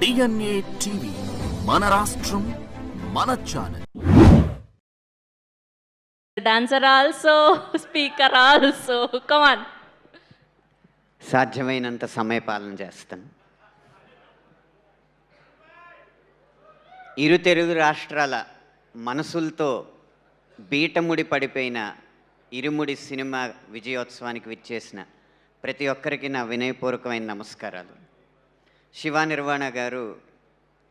DNA TV మన రాష్ట్రం మన channel. Dancer also, speaker also. Come on. సాధ్యమైనంత సమయపాలన చేస్తాను. ఇరు తెలుగు రాష్ట్రాల మనసులతో బీటముడి పడిపోయిన ఇరుముడి సినిమా విజయోత్సవానికి విచ్చేసిన ప్రతి ఒక్కరికి నా వినయపూర్వకమైన నమస్కారాలు. శివ నిర్వాణ గారు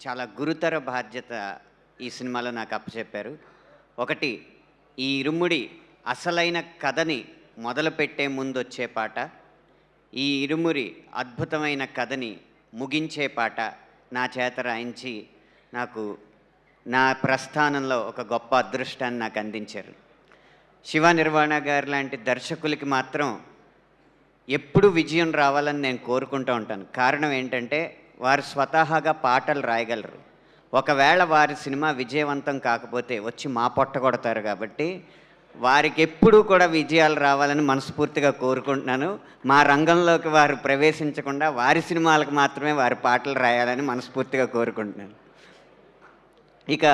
చాలా గురుతర బాధ్యత ఈ సినిమాలో నాకు అప్పచెప్పారు. ఒకటి, ఈ ఇరుముడి అసలైన కథని మొదలుపెట్టే ముందు వచ్చే పాట, ఈ ఇరుమురి అద్భుతమైన కథని ముగించే పాట నా చేత రాయించి నాకు నా ప్రస్థానంలో ఒక గొప్ప అదృష్టాన్ని నాకు అందించారు. శివ నిర్వాణ గారు లాంటి దర్శకులకి మాత్రం ఎప్పుడు విజయం రావాలని నేను కోరుకుంటూ ఉంటాను. కారణం ఏంటంటే వారు స్వతహాగా పాటలు రాయగలరు. ఒకవేళ వారి సినిమా విజయవంతం కాకపోతే వచ్చి మా పొట్ట కొడతారు. కాబట్టి వారికి ఎప్పుడూ కూడా విజయాలు రావాలని మనస్ఫూర్తిగా కోరుకుంటున్నాను. మా రంగంలోకి వారు ప్రవేశించకుండా వారి సినిమాలకు మాత్రమే వారి పాటలు రాయాలని మనస్ఫూర్తిగా కోరుకుంటున్నాను. ఇక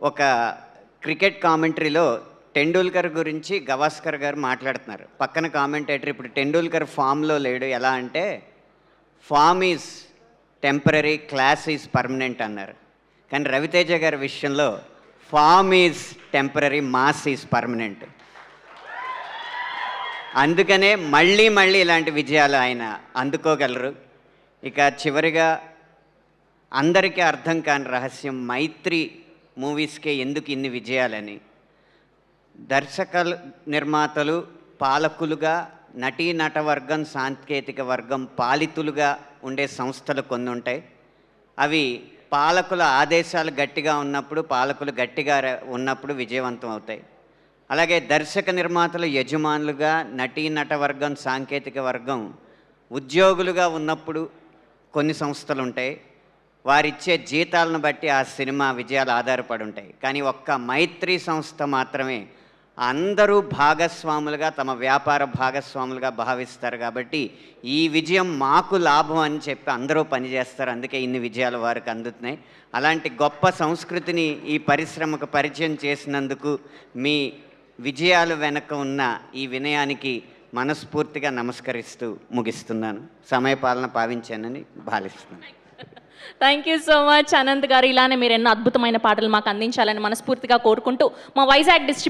ఒక క్రికెట్ కామెంటరీలో టెండూల్కర్ గురించి గవాస్కర్ గారు మాట్లాడుతున్నారు. పక్కన కామెంటేటర్ ఇప్పుడు టెండూల్కర్ ఫామ్లో లేడు, ఎలా అంటే form is temporary, class is permanent అన్నారు. కానీ రవితేజ గారి విషయంలో form is temporary, mass is permanent. అందుకనే మళ్ళీ మళ్ళీ ఇలాంటి విజయాలు ఆయన అందుకోగలరు. ఇక చివరిగా అందరికీ అర్థం కాని రహస్యం, మైత్రి మూవీస్కే ఎందుకు ఇన్ని విజయాలని. దర్శకులు, నిర్మాతలు, పాలకులుగా, నటీ నటవర్గం, సాంకేతిక వర్గం, పాలితులుగా ఉండే సంస్థలు కొన్ని ఉంటాయి. అవి పాలకుల ఆదేశాలు గట్టిగా ఉన్నప్పుడు, పాలకులు గట్టిగా ఉన్నప్పుడు విజయవంతం అవుతాయి. అలాగే దర్శక నిర్మాతలు యజమానులుగా, నటీ నటవర్గం, సాంకేతిక వర్గం ఉద్యోగులుగా ఉన్నప్పుడు కొన్ని సంస్థలు ఉంటాయి. వారిచ్చే జీతాలను బట్టి ఆ సినిమా విజయాలు ఆధారపడి ఉంటాయి. కానీ ఒక్క మైత్రి సంస్థ మాత్రమే అందరూ భాగస్వాములుగా, తమ వ్యాపార భాగస్వాములుగా భావిస్తారు. కాబట్టి ఈ విజయం మాకు లాభం అని చెప్పి అందరూ పనిచేస్తారు. అందుకే ఇన్ని విజయాలు వారికి అందుతున్నాయి. అలాంటి గొప్ప సంస్కృతిని ఈ పరిశ్రమకు పరిచయం చేసినందుకు మీ విజయాలు వెనక ఉన్న ఈ వినయానికి మనస్ఫూర్తిగా నమస్కరిస్తూ ముగిస్తున్నాను. సమయపాలన పావించానని భావిస్తున్నాను. Thank you so much Anant గారు. ఇలానే మీరు ఎన్నో అద్భుతమైన పాటలు మాకు అందించాలని మనస్ఫూర్తిగా కోరుకుంటూ మా వైజాగ్ డిస్ట్రిక్ట్